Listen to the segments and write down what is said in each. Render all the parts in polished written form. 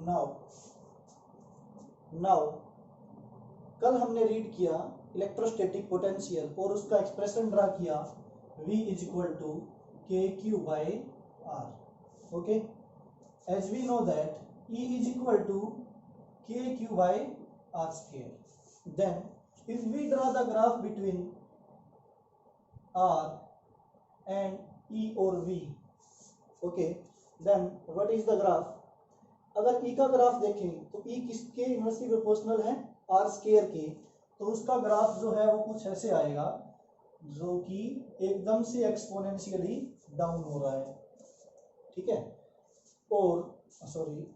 Now कल हमने read किया इलेक्ट्रोस्टैटिक पोटेंशियल और उसका एक्सप्रेशन ड्रा किया V is equal to K Q by R. Okay, as we know that E is equal to K Q by R square, then if we draw the graph between R and E or V, okay, then what is the graph? अगर E का graph देखें तो E किसके inversely proportional है? R square के। तो उसका graph जो है वो कुछ ऐसे आएगा जो कि एकदम से एक्सपोनेंशियली डाउन हो रहा है, ठीक है। और सॉरी,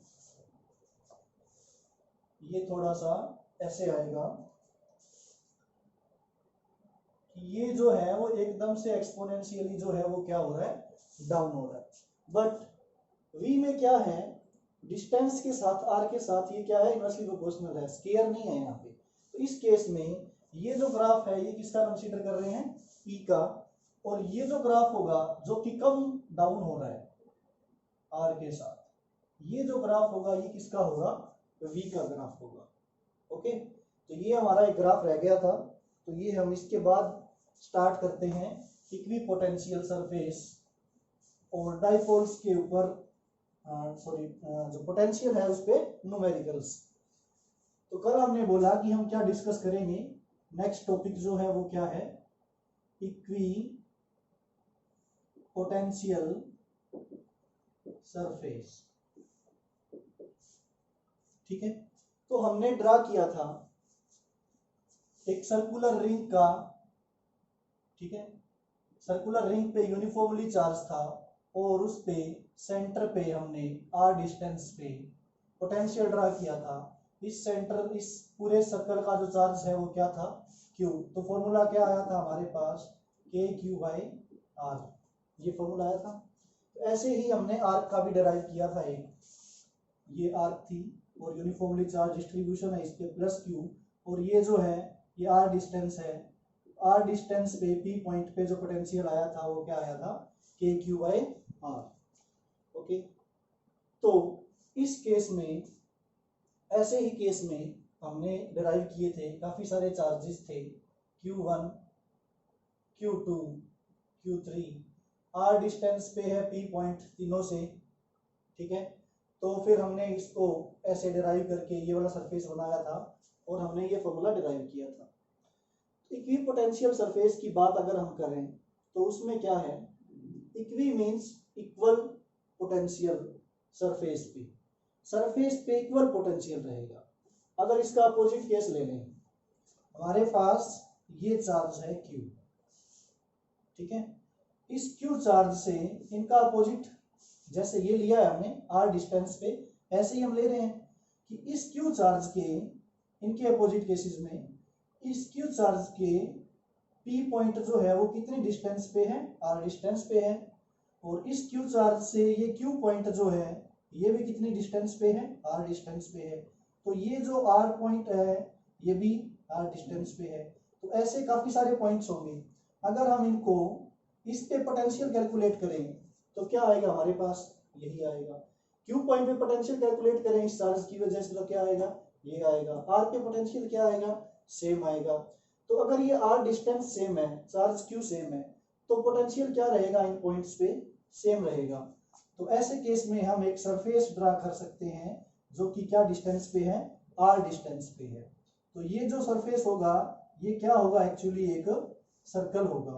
ये थोड़ा सा ऐसे आएगा कि ये जो है वो एकदम से एक्सपोनेंशियली जो है वो क्या हो रहा है? डाउन हो रहा है। बट V में क्या है? डिस्टेंस के साथ R के साथ ये क्या है? इनवर्सली प्रोपोर्शनल है, स्केयर नहीं है यहाँ पे। तो इस केस में ये जो ग्राफ है ये किसका कंसीडर कर रहे हैं? E का। और ये जो ग्राफ होगा जो कि कम डाउन हो रहा है R के साथ, ये जो ग्राफ होगा ये किसका होगा? V का ग्राफ होगा। ओके, तो ये हमारा एक ग्राफ रह गया था। तो ये हम इसके बाद स्टार्ट करते हैं इक्विपोटेंशियल सरफेस और डाइपोल्स के ऊपर जो पोटेंशियल है उस पे न्यूमेरिकल्स। तो कल हमने बोला कि हम क्या डिस्कस करेंगे, नेक्स्ट टॉपिक जो है वो क्या है? इक्वी पोटेंशियल सरफेस, ठीक है। तो हमने ड्रा किया था एक सर्कुलर रिंग का, ठीक है। सर्कुलर रिंग पे यूनिफॉर्मली चार्ज था और उस पे सेंटर पे हमने r डिस्टेंस पे पोटेंशियल ड्रा किया था। इस सेंटर, इस पूरे सर्कल का जो चार्ज है वो क्या था? q। तो फॉर्मूला क्या आया था हमारे पास? के क्यू बाई आर, ये फॉर्मूला आया था। तो ऐसे ही हमने आर्क का भी डिराइव किया था एक, ये आर्क थी और यूनिफॉर्मली चार्ज डिस्ट्रीब्यूशन है इस पे प्लस q, और ये जो है ये r डिस्टेंस है। r डिस्टेंस पे p पॉइंट पे जो पोटेंशियल आया था वो क्या आया था? के क्यू बाई आर। ओके, तो इस केस में, ऐसे ही केस में हमने डिराइव किए थे, काफी सारे चार्जेस थे, Q1, Q2, Q3। r distance पे है p पॉइंट तीनों से, ठीक है। तो फिर हमने इसको ऐसे डिराइव करके ये वाला सरफेस बनाया था और हमने ये फॉर्मूला डिराइव किया था। इक्विपोटेंशियल सरफेस की बात अगर हम करें तो उसमें क्या है? Equi means equal potential surface पे इक्वल पोटेंशियल रहेगा। अगर इसका अपोजिट केस ले लें, हमारे पास ये चार्ज है Q, ठीक है। इस Q चार्ज से इनका अपोजिट, जैसे ये लिया है हमने R डिस्टेंस पे, ऐसे ही हम ले रहे हैं कि इस Q चार्ज के, इनके अपोजिट केसेस में, इस Q चार्ज के P पॉइंट जो है वो कितनी डिस्टेंस पे है? R डिस्टेंस पे है। और इस Q चार्ज से ये Q पॉइंट जो है ये भी कितनी डिस्टेंस पे है? R डिस्टेंस पे है। तो ये जो R पॉइंट है ये भी R डिस्टेंस पे है। तो ऐसे काफी सारे पॉइंट्स होंगे। अगर हम इनको इस पे पोटेंशियल कैलकुलेट करें तो क्या आएगा हमारे पास? यही आएगा। Q पॉइंट पे पोटेंशियल कैलकुलेट करें इस चार्ज की वजह से तो क्या आएगा? ये आएगा। R पे पोटेंशियल क्या आएगा? सेम आएगा। तो अगर ये R डिस्टेंस सेम है, चार्ज Q सेम है, तो पोटेंशियल क्या रहेगा इन पॉइंट्स पे? सेम रहेगा। तो ऐसे केस में हम एक सरफेस ड्रा कर सकते हैं जो कि क्या डिस्टेंस पे है? R डिस्टेंस पे है। तो ये जो सरफेस होगा ये क्या होगा? एक्चुअली एक सर्कल होगा,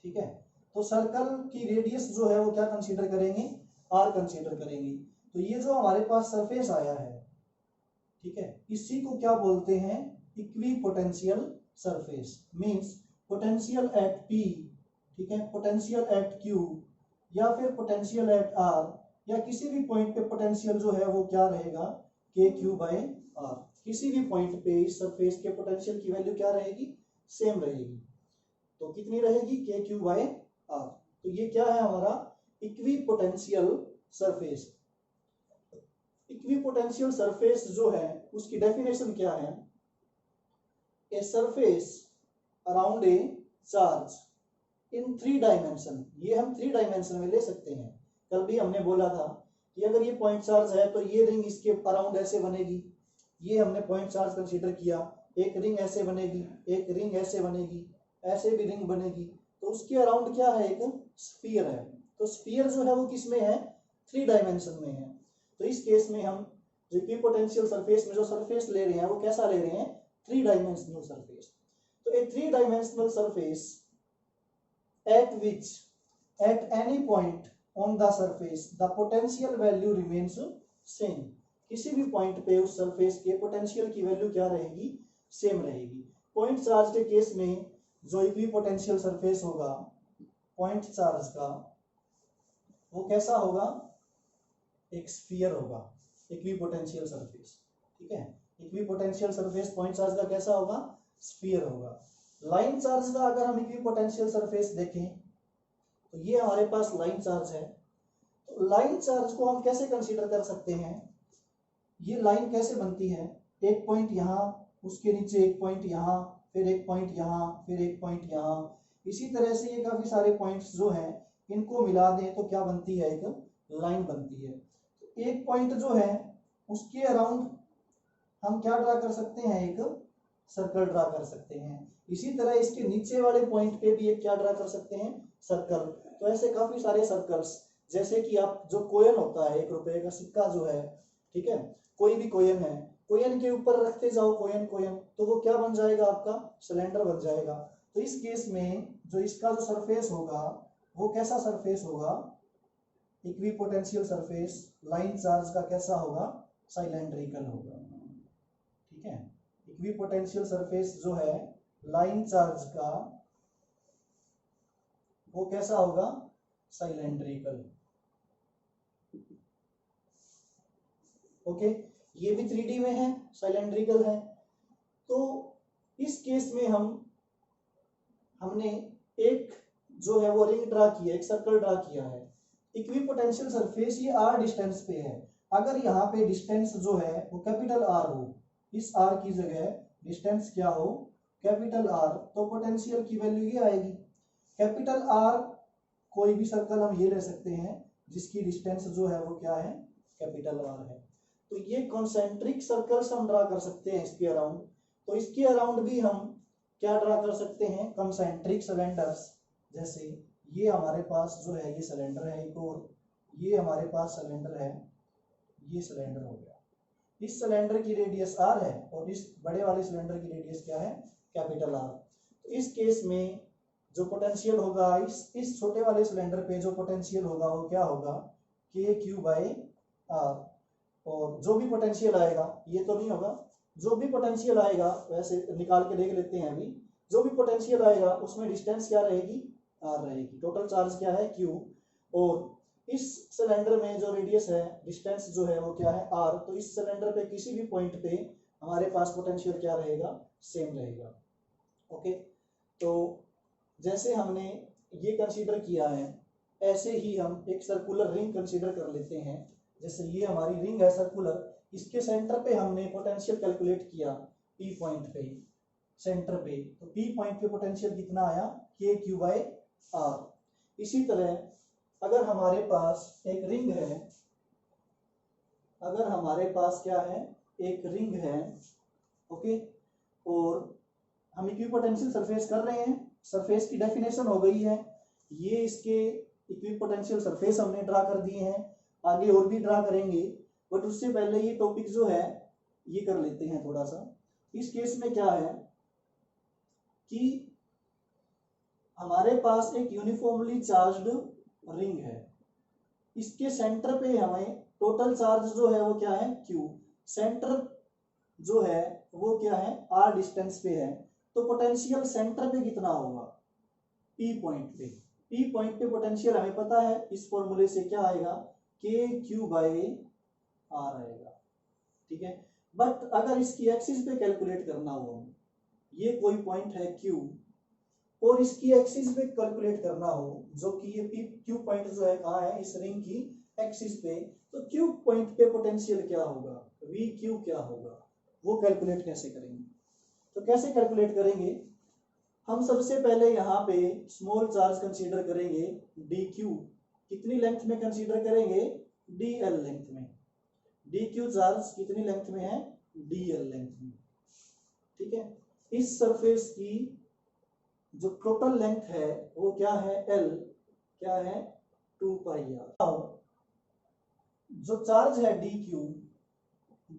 ठीक है। तो सर्कल की रेडियस जो है वो क्या कंसीडर करेंगे? R कंसीडर करेंगे। तो ये जो हमारे पास सरफेस आया है, ठीक है, इसी को क्या बोलते हैं? Equipotential surface. Means potential at P, ठीक है, पोटेंशियल एट Q या फिर पोटेंशियल एट R, या किसी भी पॉइंट पे पोटेंशियल जो है वो क्या रहेगा? के क्यू बाई आर। किसी भी पॉइंट पे इस सरफेस के पोटेंशियल की वैल्यू क्या रहेगी? सेम रहेगी। तो कितनी रहेगी? के क्यू बाई आर। तो ये क्या है हमारा? Equipotential surface. इक्विपोटेंशियल सरफेस जो है उसकी डेफिनेशन क्या है? A surface around a charge in 3 dimension. ये हम 3 डायमेंशन में ले सकते हैं। कल भी हमने बोला था कि अगर ये पॉइंट चार्ज है तो ये रिंग इसके अराउंड ऐसे बनेगी, ये हमने पॉइंट चार्ज कंसीडर किया, एक रिंग ऐसे बनेगी, एक रिंग ऐसे बनेगी, ऐसे भी रिंग बनेगी, तो उसके अराउंड क्या है, एक स्फीयर है। तो स्फीयर जो है वो किस में है, 3 डायमेंशन में है। तो इस केस में हम जो इक्विपोटेंशियल सरफेस में जो सरफेस ले रहे हैं वो कैसा ले रहे हैं, 3 डायमेंशनल सरफेस। तो ए 3 dimensional surface at which at any point on the surface the potential value remains same, किसी भी पॉइंट पे उस सरफेस के पोटेंशियल की वैल्यू क्या रहेगी, सेम रहेगी। पॉइंट चार्ज के केस में जो इक्विपोटेंशियल सरफेस होगा पॉइंट चार्ज का वो कैसा होगा, एक स्फीयर होगा, इक्विपोटेंशियल सरफेस, ठीक है। इक्विपोटेंशियल सरफेस पॉइंट चार्ज का कैसा होगा, स्फीयर होगा। लाइन चार्ज का अगर हम इक्विपोटेंशियल सरफेस देखें तो ये हमारे पास लाइन चार्ज है। तो लाइन चार्ज को हम कैसे कंसीडर कर सकते हैं, ये लाइन कैसे बनती है, एक पॉइंट यहाँ, उसके नीचे एक पॉइंट यहाँ, फिर एक पॉइंट यहाँ, फिर एक पॉइंट यहाँ, इसी तरह से ये काफी सारे पॉइंट्स जो हैं इनको मिला दें तो क्या बनती है, एक लाइन बनती है। तो एक पॉइंट जो है उसके अराउंड हम क्या ड्रा कर सकते हैं, एक सर्कल ड्रा कर सकते हैं। इसी तरह इसके नीचे वाले पॉइंट पे भी एक क्या ड्रा कर सकते हैं, सर्कल। तो ऐसे काफी सारे सर्कल्स, जैसे कि आप जो कोयन होता है, 1 रुपए का सिक्का जो है, ठीक है, कोई भी कोयन है, कोयन के ऊपर रखते जाओ कोयन कोयन, तो वो क्या बन जाएगा, आपका सिलेंडर बन जाएगा। तो इस केस में जो इसका जो सरफेस होगा वो कैसा सरफेस होगा, इक्विपोटेंशियल सरफेस लाइन चार्ज का कैसा होगा, सिलेंड्रिकल होगा, ठीक है। इक्विपोटेंशियल सरफेस जो है लाइन चार्ज का वो कैसा होगा, सिलेंड्रिकल। ओके, ये भी 3D में है, सिलेंड्रिकल है। तो इस केस में हमने एक जो है वो रिंग ड्रा किया, एक सर्कल ड्रा किया है। इक्विपोटेंशियल सरफेस ये r डिस्टेंस पे है। अगर यहाँ पे डिस्टेंस जो है वो कैपिटल R हो, इस R की जगह डिस्टेंस क्या हो, कैपिटल R, तो पोटेंशियल की वैल्यू ये आएगी। कैपिटल R कोई भी सर्कल हम ये ले सकते हैं जिसकी डिस्टेंस जो है वो क्या है, कैपिटल R है। तो ये कॉन्सेंट्रिक सर्कल्स हम ड्रा कर सकते हैं इसके अराउंड। तो इसके अराउंड भी हम क्या ड्रा कर सकते हैं, कॉन्सेंट्रिक सिलेंडर्स। जैसे ये हमारे पास जो है ये सिलेंडर है एक, और ये हमारे पास सिलेंडर है, ये सिलेंडर हो गया। इस सिलेंडर की रेडियस r है और इस बड़े वाले सिलेंडर की रेडियस क्या है, कैपिटल R। तो इस केस में जो पोटेंशियल होगा इस छोटे वाले सिलेंडर पे जो पोटेंशियल होगा वो क्या होगा, KQ/R। और जो भी पोटेंशियल आएगा, ये तो नहीं होगा, जो भी पोटेंशियल आएगा वैसे निकाल के देख लेते हैं अभी, जो भी पोटेंशियल आएगा उसमें डिस्टेंस क्या रहेगी, R रहेगी। टोटल चार्ज क्या है, Q, और इस सिलेंडर में जो रेडियस है, डिस्टेंस जो है वो क्या है, R। तो इस सिलेंडर पे किसी भी पॉइंट पे हमारे पास पोटेंशियल क्या रहेगा, सेम रहेगा। ओके, तो जैसे हमने ये कंसीडर किया है ऐसे ही हम एक सर्कुलर रिंग कंसीडर कर लेते हैं। जैसे ये हमारी रिंग है सर्कुलर, इसके सेंटर पे हमने पोटेंशियल कैलकुलेट किया, P पॉइंट पे, सेंटर पे, तो P पॉइंट पे पोटेंशियल कितना आया, KQ/R। इसी तरह अगर हमारे पास एक रिंग है, अगर हमारे पास क्या है, एक रिंग है, ओके, और हम इक्विपोटेंशियल सरफेस कर रहे हैं, सरफेस की डेफिनेशन हो गई है, ये इसके इक्विपोटेंशियल सरफेस हमने ड्रा कर दिए हैं, आगे और भी ड्रा करेंगे, बट उससे पहले ये टॉपिक जो है ये कर लेते हैं थोड़ा सा। इस केस में क्या है कि हमारे पास एक यूनिफॉर्मली चार्ज्ड रिंग है, इसके सेंटर पे हमें टोटल चार्ज जो है वो क्या है, Q। सेंटर जो है वो क्या है, R डिस्टेंस पे है। तो पोटेंशियल सेंटर पे कितना होगा, P पॉइंट पे। P पॉइंट पे पोटेंशियल हमें पता है, इस फॉर्मूले से क्या आएगा, KQ/R आएगा, ठीक है। बट अगर इसकी एक्सिस पे कैलकुलेट करना हो, ये कोई पॉइंट है Q और इसकी एक्सिस पे कैलकुलेट करना हो, जो कि ये Q पॉइंट जो है कहाँ है, इस रिंग की एक्सिस पे, तो Q पॉइंट पे पोटेंशियल क्या होगा, VQ क्या होगा, वो कैलकुलेट कैसे करेंगे। तो कैसे कैलकुलेट करेंगे, हम सबसे पहले यहाँ पे स्मॉल चार्ज कंसीडर करेंगे, DQ। कितनी लेंथ में कंसीडर करेंगे, dl लेंथ में। dq चार्ज कितनी लेंथ में है? dl लेंथ में। ठीक है, इस सरफेस की जो टोटल लेंथ है वो क्या है? l, क्या है? 2 पाई r। जो चार्ज है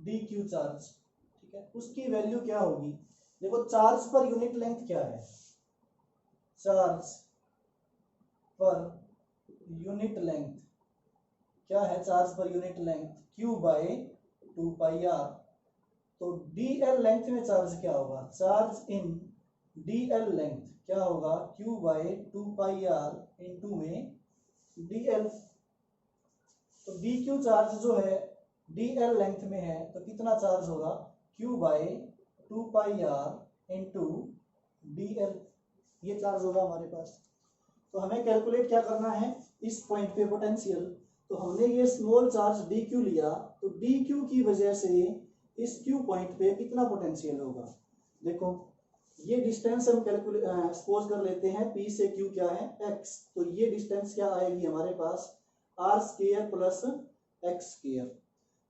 dq चार्ज, ठीक है, उसकी वैल्यू क्या होगी? देखो चार्ज पर यूनिट लेंथ क्या है? चार्ज पर यूनिट लेंथ क्या है? Charge per unit length q by 2 pi r। तो dl लेंथ में चार्ज क्या होगा? चार्ज इन dl लेंथ क्या होगा? q by 2 pi r into में dl। तो dq चार्ज जो है dl लेंथ में है तो कितना चार्ज होगा? q by 2 pi r into dl, ये चार्ज होगा हमारे पास। तो हमें कैलकुलेट क्या करना है? इस पॉइंट पे पोटेंशियल। तो हमने ये स्मॉल चार्ज dq लिया, तो dq की वजह से इस q पॉइंट पे कितना पोटेंशियल होगा? देखो ये डिस्टेंस हम कैलकुलेट सपोज कर लेते हैं, p से q क्या है? x। तो ये डिस्टेंस क्या आएगी हमारे पास? r square plus x square.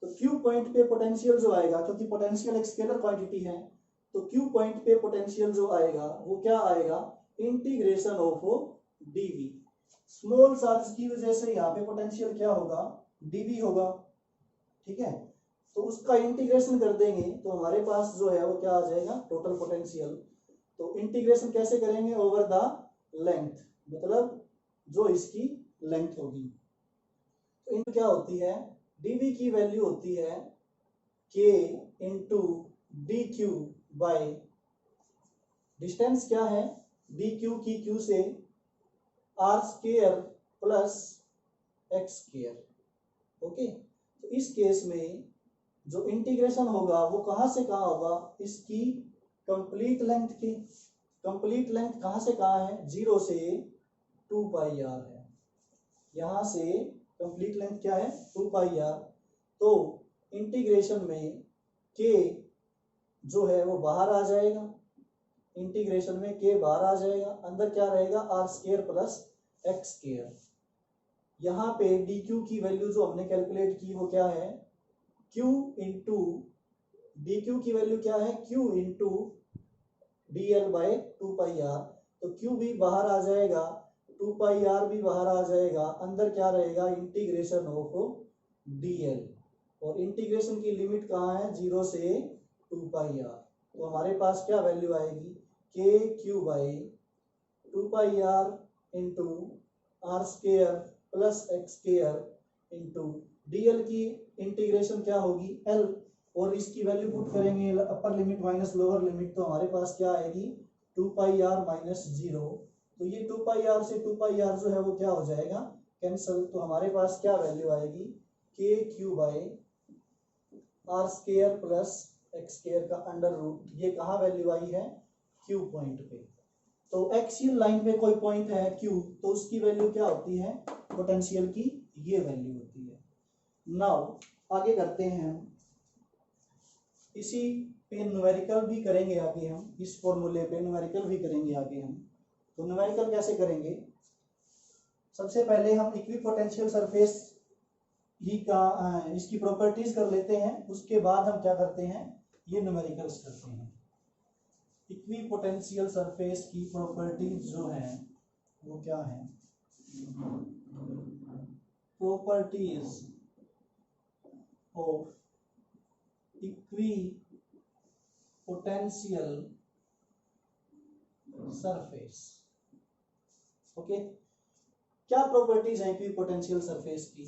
तो q पॉइंट पे पोटेंशियल जो आएगा, क्योंकि पोटेंशियल एक स्केलर क्वांटिटी है, तो q पॉइंट पे पोटेंशियल जो आएगा वो क्या आएगा? Integration of dv। Small charge की वजह से यहाँ पे पोटेंशियल क्या होगा? dv होगा। ठीक है, तो उसका इंटीग्रेशन कर देंगे तो हमारे पास जो है वो क्या आ जाएगा? Total potential. तो इंटीग्रेशन कैसे करेंगे? ओवर द लेंथ, मतलब जो इसकी लेंथ होगी। तो इन क्या होती है? dv की वैल्यू होती है k into dq by distance क्या है? dq की q से r square plus x square. Okay, तो इस केस में जो इंटीग्रेशन होगा वो कहां से कहां होगा? इसकी कंप्लीट लेंथ की। कंप्लीट लेंथ कहां से कहां है? 0 से 2 पाई r है। यहां से कंप्लीट लेंथ क्या है? 2 पाई r। तो इंटीग्रेशन में k जो है वो बाहर आ जाएगा, इंटीग्रेशन में k बाहर आ जाएगा, अंदर क्या रहेगा? r square plus x square. यहाँ पे dq की वैल्यू जो हमने कैलकुलेट की वो क्या है? q इंटू dq की वैल्यू क्या है? q into dl bye 2 pi r। तो q भी बाहर आ जाएगा, 2 पाई r भी बाहर आ जाएगा, अंदर क्या रहेगा? Integration of dl। और इंटीग्रेशन की लिमिट कहाँ है? 0 से 2 पाई r। तो हमारे पास क्या वैल्यू आएगी? k q by 2 pi r into r square plus x square into dl की इंटीग्रेशन क्या होगी? l। और इसकी वैल्यू पुट करेंगे upper limit minus lower limit, तो हमारे पास क्या आएगी? 2 पाई r माइनस 0। तो ये 2 पाई r से 2 पाई r जो है वो क्या हो जाएगा? कैंसल। तो हमारे पास क्या वैल्यू आएगी? k q by r square plus x square का अंडर रूट। ये कहाँ वैल्यू आई है? q पॉइंट पे। तो एक्सियल लाइन पे कोई पॉइंट है q, तो उसकी वैल्यू क्या होती है? पोटेंशियल की ये वैल्यू होती है। नाउ आगे करते हैं हम, इसी पे न्यूमेरिकल भी करेंगे आगे हम, इस फॉर्मूले पे न्यूमेरिकल भी करेंगे आगे हम। तो न्यूमेरिकल कैसे करेंगे? सबसे पहले हम इक्विपोटेंशियल सरफेस ही का इसकी प्रॉपर्टीज कर लेते हैं, उसके बाद हम क्या करते हैं? ये न्यूमेरिकल्स करते हैं। इक्विपोटेंशियल सरफेस की प्रॉपर्टीज जो है वो क्या है? Properties of equipotential surface. Okay, क्या प्रॉपर्टीज है इक्विपोटेंशियल सरफेस की?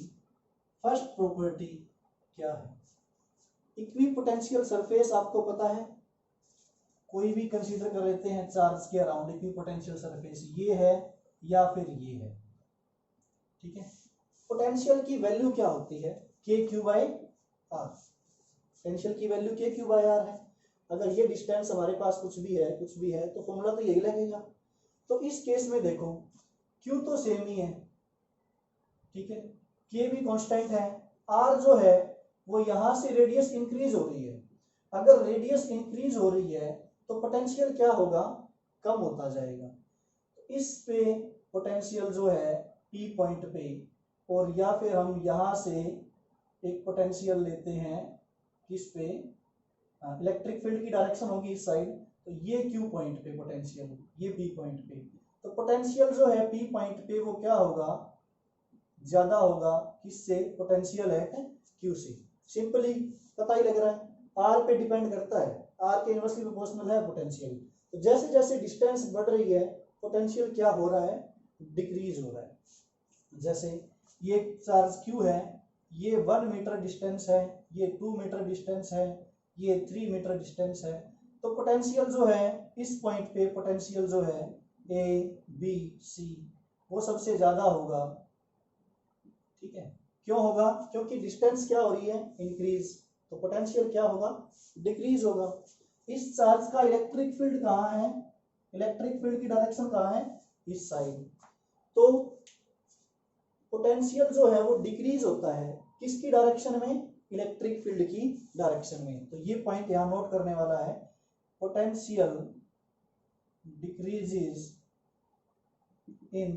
फर्स्ट प्रॉपर्टी क्या है? इक्विपोटेंशियल सरफेस आपको पता है, कोई भी कंसीडर कर लेते हैं चार्ज के अराउंड इक्विपोटेंशियल सरफेस, ये है या फिर ये है। ठीक है, पोटेंशियल की वैल्यू क्या होती है? के क्यू बाई आर। पोटेंशियल की वैल्यू के क्यू बाई आर है। अगर ये डिस्टेंस हमारे पास कुछ भी है तो फॉर्मूला तो यही लगेगा। तो इस केस में देखो क्यू तो सेम ही है, ठीक है, के भी कांस्टेंट है, आर जो है वो यहां से रेडियस इंक्रीज हो रही है। अगर रेडियस इंक्रीज हो रही है तो पोटेंशियल क्या होगा? कम होता जाएगा। इस पे पोटेंशियल जो है पी पॉइंट पे और या फिर हम यहाँ से एक पोटेंशियल लेते हैं किस पे, इलेक्ट्रिक फील्ड की डायरेक्शन होगी इस साइड, तो ये Q पॉइंट पे पोटेंशियल, ये P पॉइंट पे, तो पोटेंशियल जो है P पॉइंट पे वो क्या होगा, ज्यादा होगा किससे, पोटेंशियल एट Q से। सिंपली पता ही लग रहा है, R पे डिपेंड करता है, R के इनवर्सली प्रोपोर्शनल है पोटेंशियल। तो जैसे जैसे डिस्टेंस बढ़ रही है पोटेंशियल क्या हो रहा है, डिक्रीज हो रहा है। जैसे ये चार्ज Q है, ये 1 मीटर डिस्टेंस है, ये 2 मीटर डिस्टेंस है, ये 3 मीटर डिस्टेंस है, तो पोटेंशियल जो है इस पॉइंट पे, पोटेंशियल जो है A B C वो सबसे ज्यादा होगा। ठीक है, क्यों होगा, क्योंकि डिस्टेंस क्या हो रही है, इंक्रीज, तो पोटेंशियल क्या होगा, डिक्रीज होगा। इस चार्ज का इलेक्ट्रिक फील्ड कहाँ है, इलेक्ट्रिक फील्ड की डायरेक्शन कहाँ है, इस साइड, तो पोटेंशियल जो है वो डिक्रीज होता है किसकी डायरेक्शन में, इलेक्ट्रिक फील्ड की डायरेक्शन में। तो ये पॉइंट यहाँ नोट करने वाला है, potential decreases in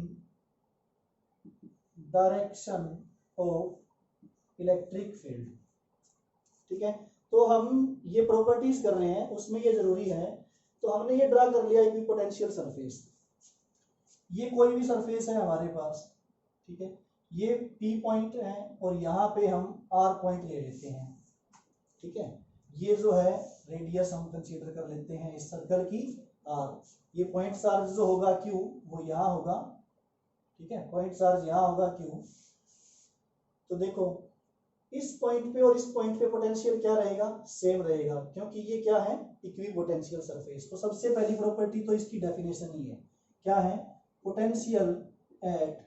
direction of electric field. ठीक है, तो हम ये प्रॉपर्टीज कर रहे हैं उसमें ये जरूरी है, तो हमने ये ड्रा कर लिया इक्विपोटेंशियल सरफेस, ये कोई भी सरफेस है हमारे पास, ठीक है, ये P पॉइंट है और यहाँ पे हम R पॉइंट ले लेते हैं। ठीक है, ये जो है रेडियस हम कंसीडर कर लेते हैं इस सर्कल की R, ये पॉइंट चार्ज जो होगा Q वो यहाँ होगा। ठीक है, पॉइंट चार्ज यहाँ होगा Q। तो देखो इस पॉइंट पे और इस पॉइंट पे पोटेंशियल क्या रहेगा, सेम रहेगा, क्योंकि ये क्या है, इक्विपोटेंशियल सरफेस। तो सबसे पहली प्रॉपर्टी तो इसकी डेफिनेशन ही है, क्या है, potential at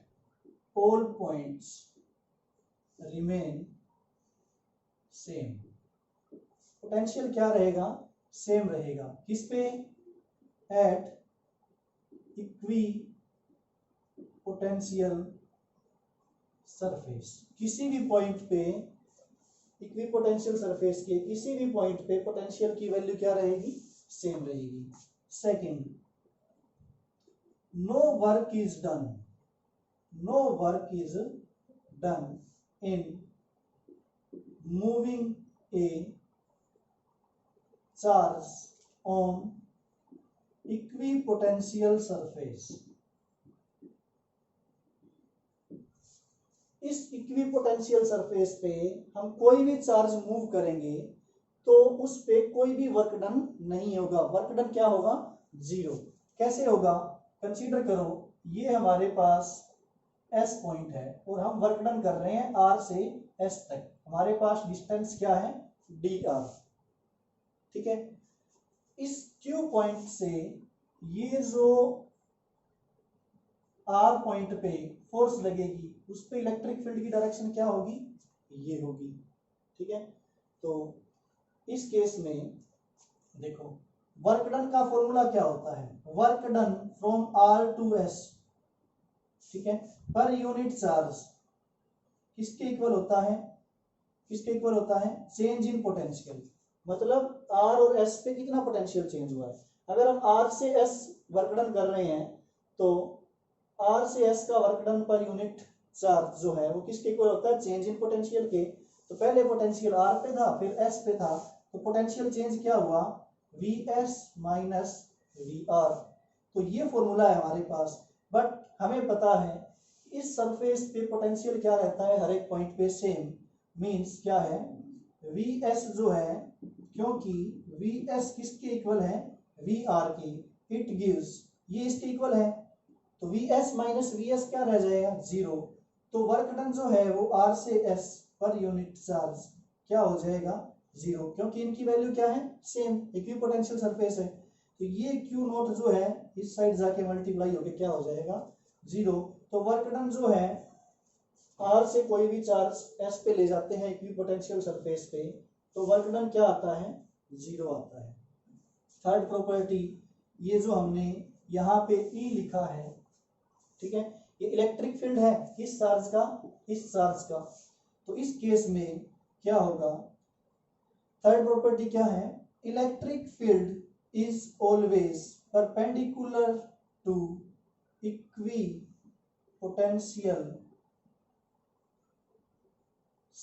all points remain same. Potential क्या रहेगा, सेम रहेगा, किस पे, एट इक्वी पोटेंशियल सरफेस, किसी भी पॉइंट पे, इक्विपोटेंशियल सरफेस के किसी भी पॉइंट पे पोटेंशियल की वैल्यू क्या रहेगी, सेम रहेगी। Second, no work is done, no work is done in moving a charge on equipotential surface. इस इक्विपोटेंशियल सरफेस पे हम कोई भी चार्ज मूव करेंगे तो उस पे कोई भी वर्क डन नहीं होगा, वर्क डन क्या होगा, जीरो। कैसे होगा, कंसीडर करो ये हमारे पास S पॉइंट है और हम वर्क डन कर रहे हैं R से S तक, हमारे पास डिस्टेंस क्या है, dr। ठीक है, इस Q पॉइंट से ये जो R पॉइंट पे फोर्स लगेगी उस पे इलेक्ट्रिक फील्ड की डायरेक्शन क्या होगी, ये होगी। ठीक है, तो इस केस में देखो वर्क डन का फॉर्मूला क्या होता है, work done from R to S, ठीक है, पर यूनिट चार्ज किसके इक्वल होता है, किसके इक्वल होता है, चेंज इन पोटेंशियल। मतलब R और S पे कितना पोटेंशियल चेंज हुआ है। अगर हम R से S वर्क डन कर रहे हैं तो R से S का work done per unit charge जो है वो किसके इक्वल होता है, चेंज इन पोटेंशियल के। तो पहले पोटेंशियल R पे था फिर S पे था, तो पोटेंशियल चेंज क्या हुआ, Vs माइनस Vr। तो ये फॉर्मूला है हमारे पास, बट हमें पता है इस सरफेस पे पोटेंशियल क्या रहता है, हर एक पॉइंट पे सेम, मींस क्या है, Vs जो है, क्योंकि Vs किसके इक्वल है, Vr के, इट गिव्स, ये इसके इक्वल है, तो Vs माइनस Vs क्या रह जाएगा, जीरो। तो वर्क डन जो है वो R से S पर यूनिट चार्ज क्या हो जाएगा, जीरो, क्योंकि इनकी वैल्यू क्या है, सेम, इक्विपोटेंशियल सरफेस है। तो ये Q नॉट जो है इस साइड जाके मल्टीप्लाई होके क्या हो जाएगा, जीरो। तो वर्क डन जो है R से कोई भी चार्ज S पे ले जाते हैं इक्विपोटेंशियल सरफेस पे, तो वर्क डन क्या आता है, जीरो आता है। थर्ड प्रॉपर्टी, ये जो हमने यहाँ पे E लिखा है, ठीक है, ये इलेक्ट्रिक फील्ड है किस चार्ज का, इस चार्ज का, तो इस केस में क्या होगा, थर्ड प्रॉपर्टी क्या है, electric field is always perpendicular to equipotential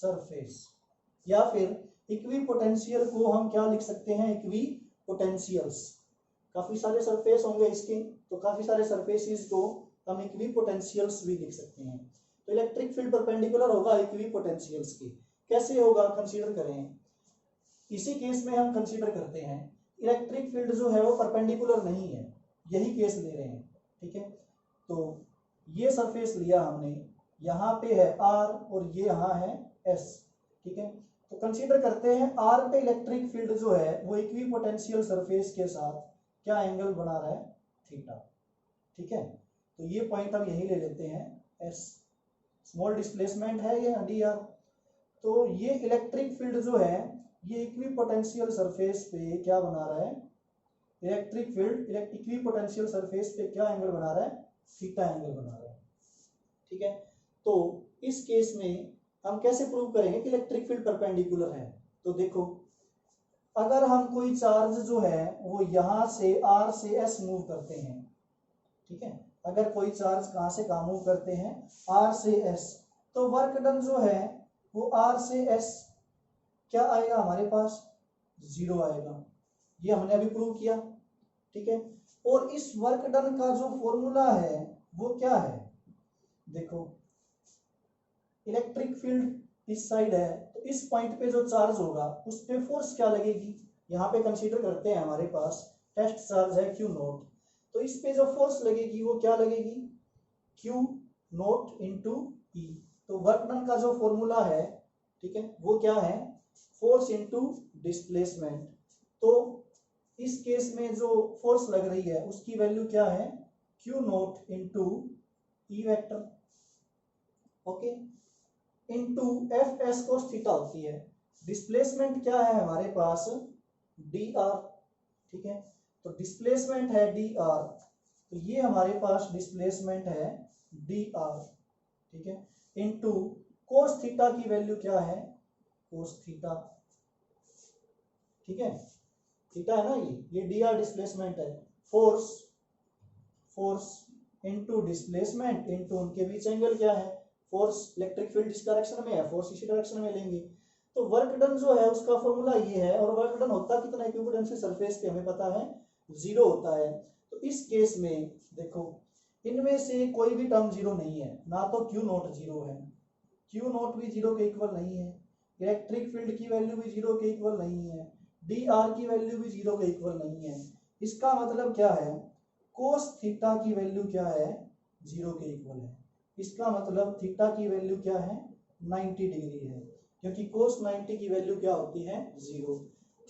surface, या फिर इक्विपोटेंशियल को हम क्या लिख सकते हैं, इक्विपोटेंशियल्स। काफी सारे सरफेस होंगे इसके, तो काफी सारे सरफेसेस को हम इक्विपोटेंशियल्स भी लिख सकते हैं। तो इलेक्ट्रिक फील्ड परपेंडिकुलर होगा इक्विपोटेंशियल्स के। कैसे होगा, कंसीडर करें, इसी केस में हम कंसीडर करते हैं इलेक्ट्रिक फील्ड जो है वो परपेंडिकुलर नहीं है, यही केस ले रहे हैं, ठीक है। तो ये सरफेस लिया हमने, यहाँ पे है R और ये यहाँ है S, ठीक है। तो कंसीडर करते हैं R पे इलेक्ट्रिक फील्ड जो है वो इक्विपोटेंशियल सरफेस के साथ क्या एंगल बना रहा है, थीटा, ठीक है। तो ये पॉइंट हम यही ले लेते हैं S, स्मॉल डिस्प्लेसमेंट है ये dr। तो ये इलेक्ट्रिक फील्ड जो है ये इक्विपोटेंशियल सरफेस पे क्या बना रहा है, इलेक्ट्रिक फील्ड इक्विपोटेंशियल सरफेस पे क्या एंगल बना रहा है, थीटा एंगल बना रहा है, ठीक है। तो इस केस में हम कैसे प्रूव करेंगे कि इलेक्ट्रिक फील्ड परपेंडिकुलर है। तो देखो, अगर हम कोई चार्ज जो है वो यहाँ से R से S मूव करते हैं, ठीक है, अगर कोई चार्ज कहाँ से कहाँ मूव करते हैं, R से S, तो वर्क डन जो है वो R से S क्या आएगा हमारे पास, 0 आएगा। ये हमने अभी प्रूव किया, ठीक है। और इस वर्क डन का जो फॉर्मूला है वो क्या है, देखो इलेक्ट्रिक फील्ड इस साइड है, तो इस पॉइंट पे जो चार्ज होगा उस पे फोर्स क्या लगेगी, यहाँ पे कंसीडर करते हैं हमारे पास टेस्ट चार्ज है Q नोट, तो इस पे जो फोर्स लगेगी वो क्या लगेगी, Q नोट इंटू E। तो वर्क डन का जो फॉर्मूला है, ठीक है, वो क्या है, फोर्स इंटू डिस्प्लेसमेंट। तो इस केस में जो फोर्स लग रही है उसकी वैल्यू क्या है, Q note into E vector, okay, into F S cos theta होती है। डिस्प्लेसमेंट क्या है हमारे पास, dr, ठीक है। तो डिस्प्लेसमेंट है dr, तो ये हमारे पास डिस्प्लेसमेंट है dr, ठीक है, इंटू कोस थीटा की वैल्यू क्या है, कोस थीटा, ठीक है, थीटा है ना, ये dr डिस्प्लेसमेंट है, फोर्स इंटू डिस्प्लेसमेंट इंटू उनके बीच एंगल क्या है, फोर्स, इलेक्ट्रिक फील्ड इस डायरेक्शन में है, फोर्स इसी डायरेक्शन में लेंगे। तो वर्क डन जो है उसका फॉर्मूला ये है, और वर्क डन होता कितना इक्विपोटेंशियल सरफेस पे हमें पता है 0 होता है। तो इस केस में देखो इनमें से कोई भी टर्म 0 नहीं है, ना तो Q नोट 0 है, Q नोट भी 0 के इक्वल नहीं है, इलेक्ट्रिक फील्ड की वैल्यू भी 0 के इक्वल नहीं है, dr की वैल्यू भी 0 के इक्वल नहीं है। इसका मतलब क्या है, कोस थीटा की वैल्यू क्या है, 0 के इक्वल है। इसका मतलब थीटा की वैल्यू क्या है, 90 डिग्री है, क्योंकि कोस 90 की वैल्यू क्या होती है, 0।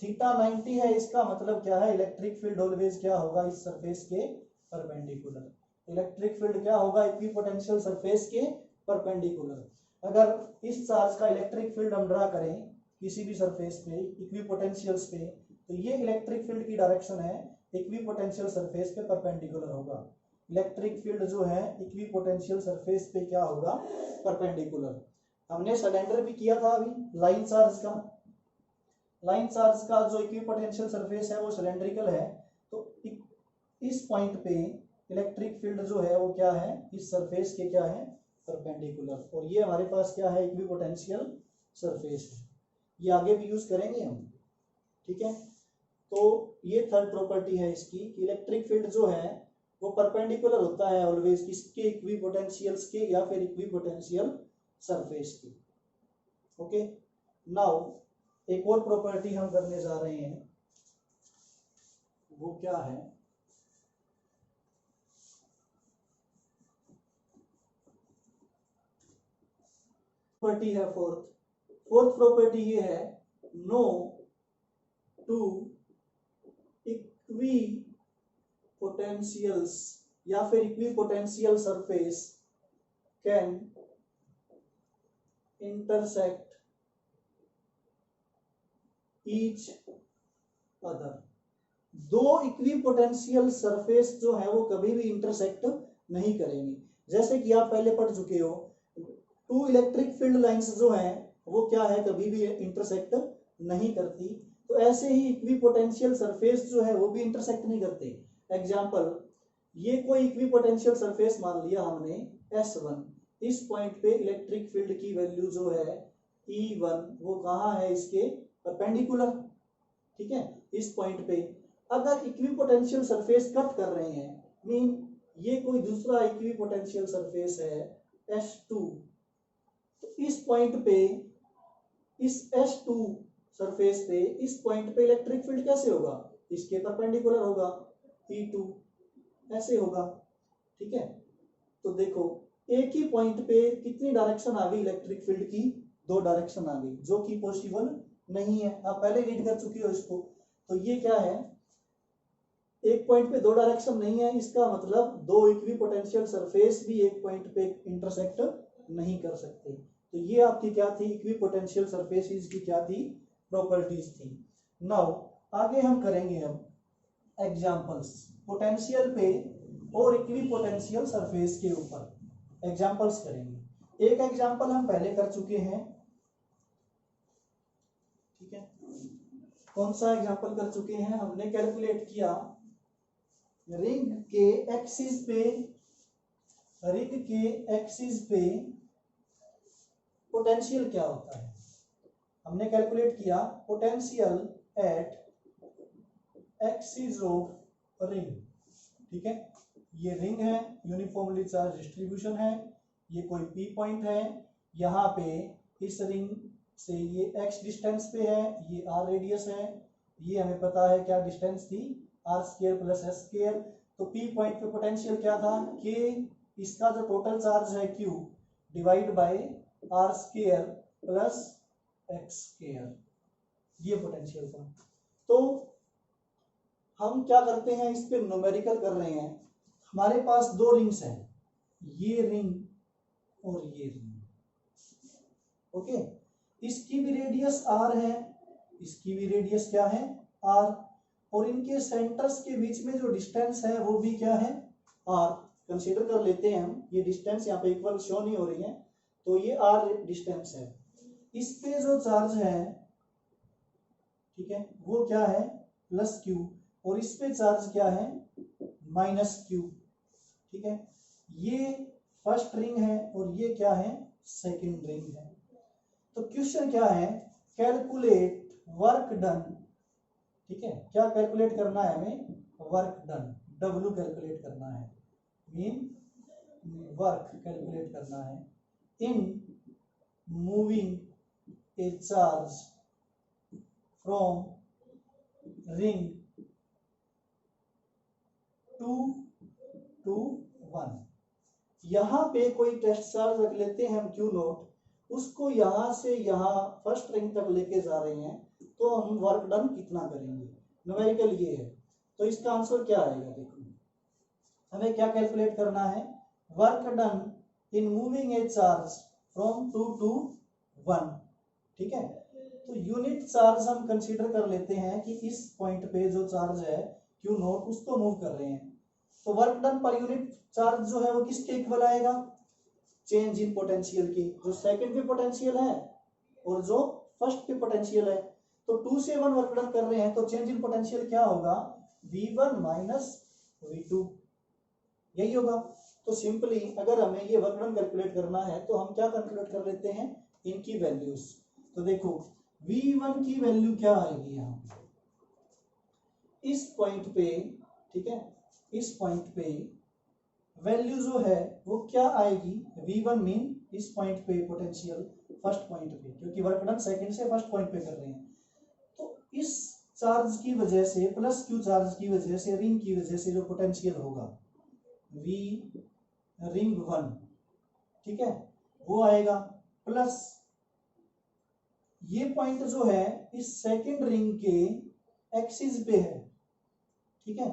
थीटा 90 है, इसका मतलब क्या है, इलेक्ट्रिक फील्ड ऑलवेज क्या होगा, इस सरफेस के परपेंडिकुलर। इलेक्ट्रिक फील्ड क्या होगा, इक्विपोटेंशियल सरफेस के परपेंडिकुलर। अगर इस चार्ज का इलेक्ट्रिक फील्ड हम ड्रा करें किसी भी सरफेस पे इक्विपोटेंशियल्स पे, तो ये इलेक्ट्रिक फील्ड की डायरेक्शन है इक्विपोटेंशियल सरफेस पे परपेंडिकुलर होगा। इलेक्ट्रिक फील्ड जो है इक्विपोटेंशियल सरफेस पे क्या होगा, परपेंडिकुलर। हमने सिलेंडर भी किया था अभी, लाइन चार्ज का जो इक्विपोटेंशियल सरफेस है वो सिलेंड्रिकल है, तो इस पॉइंट पे इलेक्ट्रिक फील्ड जो है वो क्या है, इस सरफेस के क्या है, परपेंडिकुलर। और ये हमारे पास क्या है, इक्विपोटेंशियल सरफेस है, ये आगे भी यूज करेंगे हम, ठीक है। तो ये थर्ड प्रॉपर्टी है इसकी, इलेक्ट्रिक फील्ड जो है वो परपेंडिकुलर होता है ऑलवेज किसके, इक्विपोटेंशियल्स के या फिर इक्विपोटेंशियल सरफेस के, ओके। नाउ एक और प्रॉपर्टी हम करने जा रहे हैं, वो क्या है, प्रॉपर्टी है फोर्थ प्रॉपर्टी ये है, नो टू इक्विपोटेंशियल्स या फिर equipotential surface can intersect each other. दो इक्विपोटेंशियल सरफेस जो है वो कभी भी इंटरसेक्ट नहीं करेंगे। जैसे कि आप पहले पढ़ चुके हो, टू इलेक्ट्रिक फील्ड लाइंस जो हैं वो क्या है, कभी भी इंटरसेक्ट नहीं करती। तो ऐसे ही इक्विपोटेंशियल सरफेस जो है वो भी इंटरसेक्ट नहीं करते। एग्जांपल, ये कोई इक्विपोटेंशियल सरफेस मान लिया हमने S1, इस पॉइंट पे इलेक्ट्रिक फील्ड की वैल्यू जो है E1 वो कहाँ है, इसके परपेंडिकुलर, ठीक है, इस पॉइंट पे। अगर इक्विपोटेंशियल सरफेस कट कर रहे हैं, मीन ये कोई दूसरा इक्विपोटेंशियल सरफेस है S2, तो इस पॉइंट पे, इस S2 सरफेस पे, इस पॉइंट पे इलेक्ट्रिक फील्ड कैसे होगा, इसके परपेंडिकुलर होगा, E2 ऐसे होगा, ठीक है। तो देखो एक ही पॉइंट पे कितनी डायरेक्शन आ गई इलेक्ट्रिक फील्ड की, 2 डायरेक्शन आ गई, जो कि पॉसिबल नहीं है, आप पहले रीड कर चुकी हो इसको। तो ये क्या है, एक पॉइंट पे 2 डायरेक्शन नहीं है, इसका मतलब 2 इक्विपोटेंशियल सरफेस भी एक पॉइंट पे इंटरसेक्ट नहीं कर सकते। तो ये आपकी क्या थी, इक्विपोटेंशियल सरफेसेस की क्या थी, प्रॉपर्टीज थी। नाउ आगे हम करेंगे अब एग्जांपल्स, पोटेंशियल पे और इक्विपोटेंशियल सरफेस के ऊपर एग्जांपल्स करेंगे। एक एग्जांपल हम पहले कर चुके हैं, ठीक है, कौन सा एग्जांपल कर चुके हैं, हमने कैलकुलेट किया रिंग के एक्सिस पे, रिंग के एक्सिस पे पोटेंशियल क्या होता है। हमने कैलकुलेट किया potential at axis of ring, ठीक है। ये रिंग है, यूनिफॉर्मली चार्ज डिस्ट्रीब्यूशन है, ये कोई पी पॉइंट है, यहाँ पे इस रिंग से ये x डिस्टेंस पे है, ये r रेडियस है, ये हमें पता है क्या डिस्टेंस थी, r square plus s square. तो p पॉइंट पे पोटेंशियल क्या था, k, इसका जो टोटल चार्ज है q divide by r square plus x square, ये पोटेंशियल था। तो हम क्या करते हैं, इस पे न्यूमेरिकल कर रहे हैं। हमारे पास 2 रिंग्स हैं, ये रिंग और ये रिंग, ओके। इसकी भी रेडियस r है, इसकी भी रेडियस क्या है r, और इनके सेंटर्स के बीच में जो डिस्टेंस है वो भी क्या है r। कंसीडर कर लेते हैं हम, ये डिस्टेंस यहाँ पे इक्वल शो नहीं हो रही है, तो ये r डिस्टेंस है। इस पे जो चार्ज है, ठीक है, वो क्या है प्लस q, और इस पे चार्ज क्या है माइनस q, ठीक है। ये फर्स्ट रिंग है और ये क्या है सेकंड रिंग है। तो क्वेश्चन क्या है, कैलकुलेट वर्क डन, ठीक है, क्या कैलकुलेट करना है हमें, वर्क डन, W कैलकुलेट करना है, मीन वर्क कैलकुलेट करना है इन moving a charge from ring 2 to 1। यहाँ पे कोई टेस्ट चार्ज रख लेते हैं हम Q0, उसको यहाँ से यहाँ फर्स्ट रिंग तक लेके जा रहे हैं, तो हम वर्क डन कितना करेंगे, न्यूमेरिकल ये है। तो इसका आंसर क्या आएगा, देखो हमें क्या कैलकुलेट करना है, work done in moving a charge from 2 to 1, ठीक है। तो यूनिट चार्ज हम कंसीडर कर लेते हैं कि इस पॉइंट पे जो चार्ज है Q0 उसको मूव कर रहे हैं, तो work done per unit charge जो है वो किसके इक्वल आएगा, चेंज इन पोटेंशियल की, जो सेकंड पे पोटेंशियल है और जो फर्स्ट पे पोटेंशियल है। तो 2 से 1 वर्क डन कर रहे हैं, तो चेंज इन पोटेंशियल क्या होगा, V1 माइनस V2, यही होगा। तो सिंपली अगर हमें ये वर्क डन कैलकुलेट करना है तो हम क्या कैलकुलेट कर लेते हैं, इनकी वैल्यूज। तो देखो V1 की वैल्यू क्या आएगी यहाँ पे, इस पॉइंट पे, ठीक है, इस पॉइंट पे वैल्यू जो है वो क्या आएगी, V1 मीन इस पॉइंट पे पोटेंशियल फर्स्ट पॉइंट पे, क्योंकि वर्क डन सेकंड से फर्स्ट पॉइंट पे कर रहे हैं। तो इस चार्ज की वजह से, प्लस Q चार्ज की वजह से, रिंग की वजह से जो पोटेंशियल होगा V रिंग 1, ठीक है, वो आएगा, प्लस ये पॉइंट जो है इस सेकंड रिंग के एक्सिस पे है, ठीक है।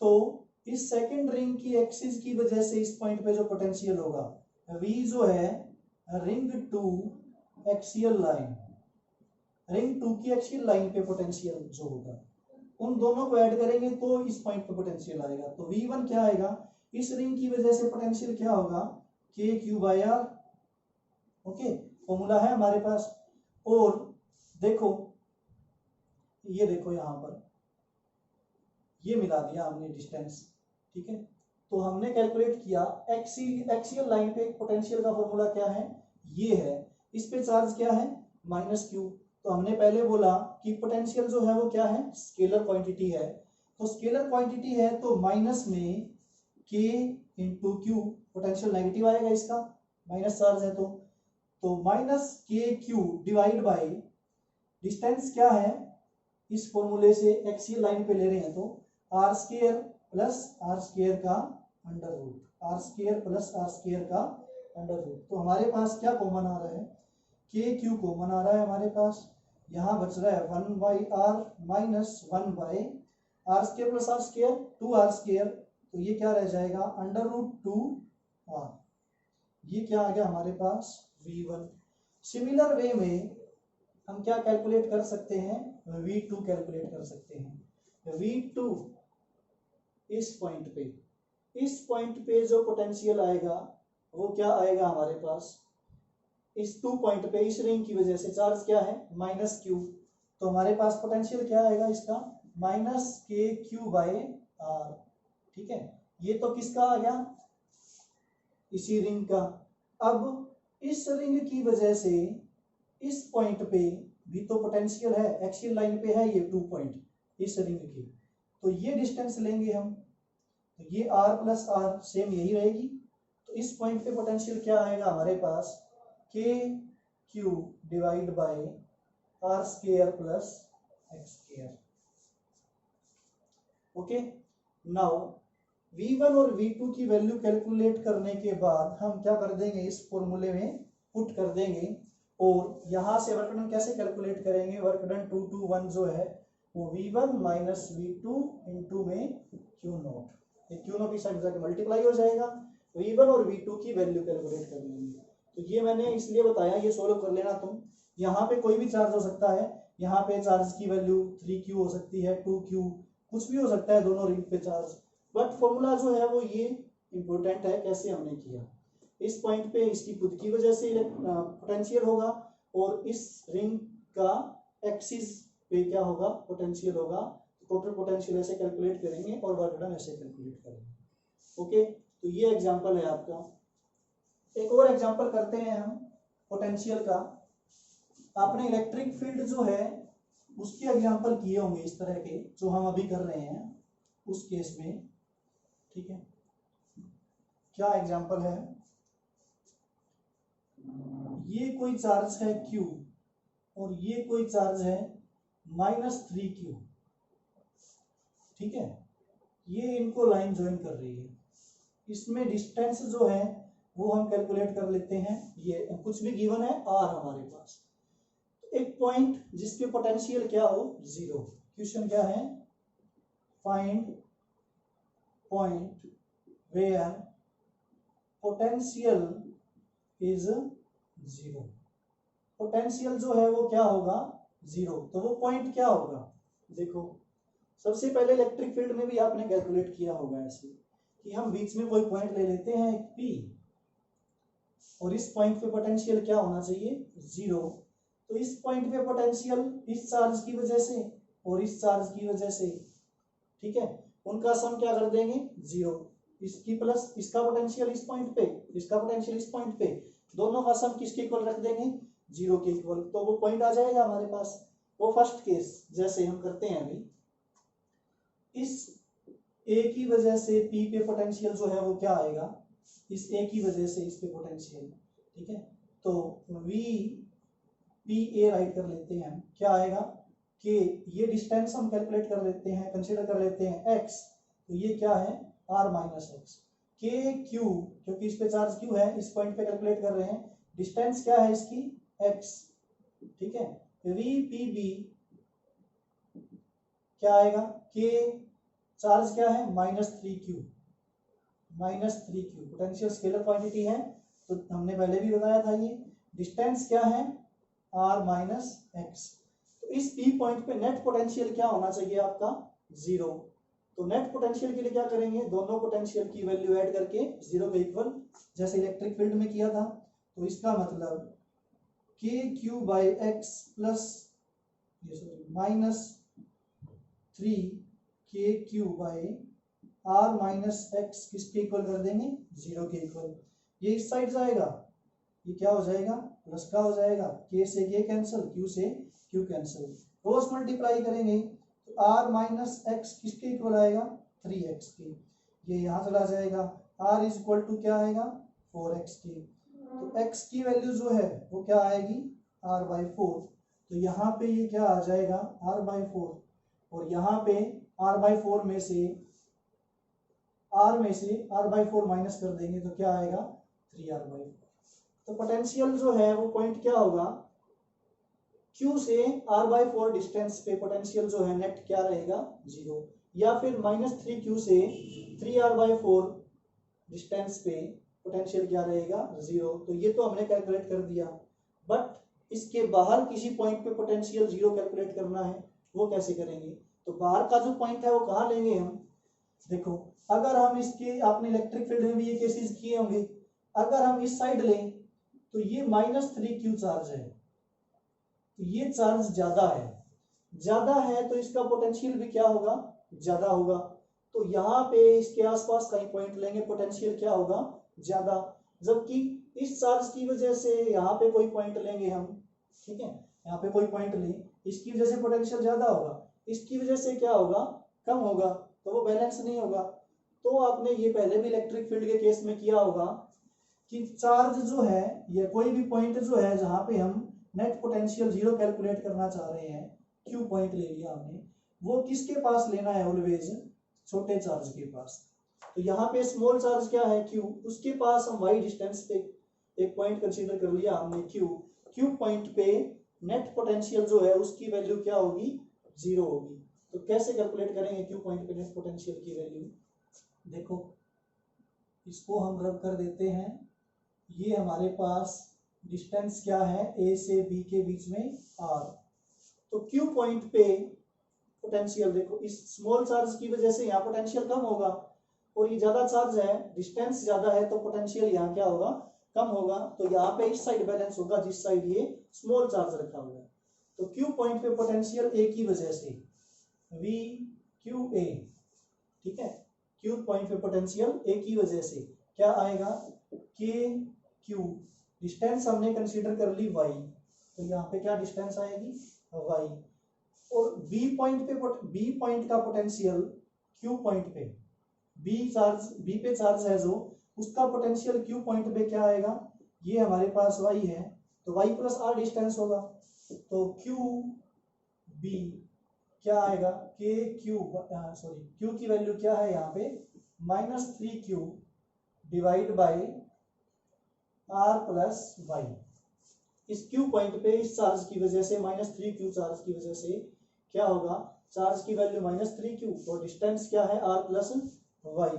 तो इस सेकंड रिंग की एक्सिस की वजह से इस पॉइंट पे जो पोटेंशियल होगा V जो है रिंग 2 एक्सियल लाइन, रिंग 2 की एक्सियल लाइन पे पोटेंशियल जो होगा, उन दोनों को ऐड करेंगे तो इस पॉइंट पे पोटेंशियल आएगा। तो V1 क्या आएगा, इस रिंग की वजह से पोटेंशियल क्या होगा, KQ/R, ओके, फॉर्मूला है हमारे पास। और देखो ये देखो यहाँ पर ये मिला दिया हमने डिस्टेंस, ठीक है। तो हमने कैलकुलेट किया एक्सियल लाइन पे पोटेंशियल का फॉर्मूला क्या है, ये है, इस पे चार्ज क्या है माइनस क्यू। तो हमने पहले बोला कि पोटेंशियल जो है वो क्या है, स्केलर क्वांटिटी है। तो स्केलर क्वांटिटी है तो माइनस में के इंटू क्यू, पोटेंशियल नेगेटिव आएगा इसका, माइनस चार्ज है तो माइनस के क्यू डिवाइड बाय डिस्टेंस क्या है, इस फॉर्मूले से एक्सियल लाइन पे ले रहे हैं तो R square plus R square का under root, R square plus R square का अंडर रूट। तो हमारे पास क्या कॉमन आ रहा है, के क्यू कॉमन आ रहा है हमारे पास, यहाँ बच रहा है 1 by R minus 1 by R square plus R square 2 R square, तो ये क्या रह जाएगा अंडर रूट 2 आर, ये क्या आ गया हमारे पास V1। सिमिलर वे में हम क्या कैलकुलेट कर सकते हैं, V2 कैलकुलेट कर सकते हैं। V2 इस पॉइंट पे जो पोटेंशियल आएगा वो क्या आएगा हमारे पास, इस 2 पॉइंट पे इस रिंग की वजह से चार्ज क्या है माइनस क्यू, तो हमारे पास पोटेंशियल क्या आएगा इसका माइनस के क्यू बाय आर। ठीक है, ये तो किसका आ गया, इसी रिंग का। अब इस रिंग की वजह से इस पॉइंट पे भी तो पोटेंशियल है, एक्सियल लाइन पे है ये 2 पॉइंट इस रिंग की, तो ये डिस्टेंस लेंगे हम, तो ये r प्लस आर सेम यही रहेगी। तो इस पॉइंट पे पोटेंशियल क्या आएगा हमारे पास, K Q divide by R square plus X square. Okay, now V1 और V2 की वैल्यू कैलकुलेट करने के बाद हम क्या कर देंगे, इस फॉर्मूले में पुट कर देंगे, और यहाँ से वर्क डन कैसे कैलकुलेट करेंगे, वर्क डन 2 to 1 जो है वो V1 माइनस V2 इंटू में क्यू नॉट, क्यू नॉट इस साइड जाके मल्टीप्लाई हो जाएगा, V1 और V2 की वैल्यू कैलकुलेट कर लेंगे। तो ये मैंने इसलिए बताया, ये सोल्व कर लेना तुम, यहाँ पे कोई भी चार्ज हो सकता है, यहाँ पे चार्ज की वैल्यू 3Q हो सकती है, 2Q, कुछ भी हो सकता है दोनों रिंग पे चार्ज, बट फॉर्मूला जो है वो ये इंपॉर्टेंट है कैसे हमने किया। इस पॉइंट पे इसकी खुद की वजह से पोटेंशियल होगा, और इस रिंग का एक्सिस पे क्या होगा पोटेंशियल होगा, टोटल पोटेंशियल ऐसे कैलकुलेट करेंगे और वर्क डन ऐसे कैलकुलेट करेंगे। ओके, तो ये एग्जांपल है आपका। एक और एग्जांपल करते हैं हम पोटेंशियल का। आपने इलेक्ट्रिक फील्ड जो है उसके एग्जांपल किए होंगे इस तरह के जो हम अभी कर रहे हैं उस केस में। ठीक है, क्या एग्जांपल है, ये कोई चार्ज है Q और ये कोई चार्ज है -3Q। ठीक है, ये इनको लाइन ज्वाइन कर रही है, इसमें डिस्टेंस जो है वो हम कैलकुलेट कर लेते हैं, ये कुछ भी गिवन है R हमारे पास। एक पॉइंट जिसके पोटेंशियल क्या हो 0, क्वेश्चन क्या है, find point where potential is 0। Potential जो है वो क्या होगा 0, तो वो पॉइंट क्या होगा, देखो सबसे पहले इलेक्ट्रिक फील्ड में भी आपने कैलकुलेट किया होगा ऐसे कि हम बीच में कोई पॉइंट ले लेते हैं एक P, और इस पॉइंट पे पोटेंशियल क्या होना चाहिए 0। तो इस पॉइंट पे पोटेंशियल इस चार्ज की वजह से और इस चार्ज की वजह से, ठीक है, उनका सम क्या कर देंगे 0, इसकी प्लस इसका पोटेंशियल इस पॉइंट पे, इसका पोटेंशियल इस पॉइंट पे, दोनों का सम किसके इक्वल रख देंगे 0 के इक्वल, तो वो पॉइंट आ जाएगा हमारे पास। वो फर्स्ट केस जैसे हम करते हैं अभी, इस A की वजह से P पे पोटेंशियल जो है वो क्या आएगा, इस A की वजह से इस पे पोटेंशियल। ठीक है, तो V P A राइट कर लेते हैं हम, क्या आएगा कि ये डिस्टेंस हम कैलकुलेट कर लेते हैं, कंसीडर कर लेते हैं x, तो ये क्या है r माइनस एक्स, के क्यू क्योंकि इस पे चार्ज q है, इस पॉइंट पे कैलकुलेट कर रहे हैं, डिस्टेंस क्या है इसकी x। ठीक है, V P B क्या आएगा, के चार्ज क्या है -3Q, पोटेंशियल स्केलर क्वांटिटी है, तो हमने पहले भी बताया था ये, डिस्टेंस क्या है r माइनस एक्स। तो इस P पॉइंट पे नेट पोटेंशियल क्या होना चाहिए आपका 0, तो नेट पोटेंशियल के लिए क्या करेंगे, दोनों पोटेंशियल की वैल्यू ऐड करके 0 के इक्वल, जैसे इलेक्ट्रिक फील्ड में किया था। तो इसका मतलब के Q by x plus -3 by r minus x किसके इक्वल कर देंगे 0 के इक्वल, ये इस साइड जाएगा, ये क्या हो जाएगा प्लस का हो जाएगा, के से के कैंसिल, क्यू से क्यू कैंसिल, क्रॉस मल्टीप्लाई करेंगे तो आर माइनस एक्स किसके इक्वल आएगा, 3x के, ये यहाँ चला जाएगा, r इज इक्वल टू क्या आएगा 4x के, तो x की वैल्यू जो है वो क्या आएगी r/4, तो यहाँ पे ये क्या आ जाएगा r/4, और यहाँ पे r/4 में से r/4 माइनस कर देंगे तो क्या आएगा 3r/4। तो पोटेंशियल जो है वो पॉइंट क्या होगा, Q से r/4 डिस्टेंस पे पोटेंशियल जो है नेट क्या रहेगा 0, या फिर -3Q से 3r/4 डिस्टेंस पे पोटेंशियल क्या रहेगा 0। तो ये तो हमने कैलकुलेट कर दिया, बट इसके बाहर किसी पॉइंट पे पोटेंशियल 0 कैलकुलेट करना है, वो कैसे करेंगे, तो बाहर का जो पॉइंट है वो कहाँ लेंगे हम, देखो अगर हम इसके, आपने इलेक्ट्रिक फील्ड में भी ये केसेस किए होंगे, अगर हम इस साइड लें तो ये -3Q चार्ज है, तो ये चार्ज ज्यादा है तो इसका पोटेंशियल भी क्या होगा ज्यादा होगा, तो यहाँ पे इसके आसपास कहीं पॉइंट लेंगे पोटेंशियल क्या होगा ज्यादा, जबकि इस चार्ज की वजह से यहाँ पे कोई पॉइंट लेंगे हम, ठीक है, यहाँ पे कोई पॉइंट लें, इसकी वजह से पोटेंशियल ज्यादा होगा, इसकी वजह से क्या होगा कम होगा, तो वो बैलेंस नहीं होगा। तो आपने ये पहले भी इलेक्ट्रिक फील्ड के केस में किया होगा कि चार्ज जो है या कोई भी पॉइंट जो है जहाँ पे हम नेट पोटेंशियल 0 कैलकुलेट करना चाह रहे हैं, क्यू पॉइंट ले लिया हमने, वो किसके पास लेना है ऑलवेज, छोटे चार्ज के पास। तो यहाँ पे स्मॉल चार्ज क्या है क्यू, उसके पास हम वाई डिस्टेंस पे एक पॉइंट कंसीडर कर लिया हमने क्यू पॉइंट पे नेट पोटेंशियल जो है उसकी वैल्यू क्या होगी 0 होगी। तो कैसे कैलकुलेट करेंगे क्यू पॉइंट पे नेट पोटेंशियल की वैल्यू, देखो इसको हम रब कर देते हैं, ये हमारे पास डिस्टेंस क्या है ए से बी के बीच में r, तो क्यू पॉइंट पे पोटेंशियल देखो इस स्मॉल चार्ज की वजह से यहाँ पोटेंशियल कम होगा, और ये ज्यादा चार्ज है डिस्टेंस ज्यादा है तो पोटेंशियल यहाँ क्या होगा कम होगा, तो यहाँ पे इस साइड बैलेंस होगा जिस साइड ये स्मॉल चार्ज रखा हुआ है। तो क्यू पॉइंट पे पोटेंशियल ए की वजह से VQA, ठीक है, क्यू पॉइंट पे पोटेंशियल ए की वजह से क्या आएगा KQ, डिस्टेंस हमने कंसीडर कर ली y, तो यहाँ पे क्या डिस्टेंस आएगी y, और बी पॉइंट का पोटेंशियल क्यू पॉइंट पे बी पे चार्ज है जो उसका पोटेंशियल क्यू पॉइंट पे क्या आएगा, ये हमारे पास y है तो y प्लस r डिस्टेंस होगा, तो QB क्या आएगा Q की वैल्यू क्या है यहाँ पे -3Q divide by r plus y। इस Q पॉइंट पे इस चार्ज की वजह से -3Q चार्ज की वजह से क्या होगा, चार्ज की वैल्यू -3Q और डिस्टेंस क्या है r plus y।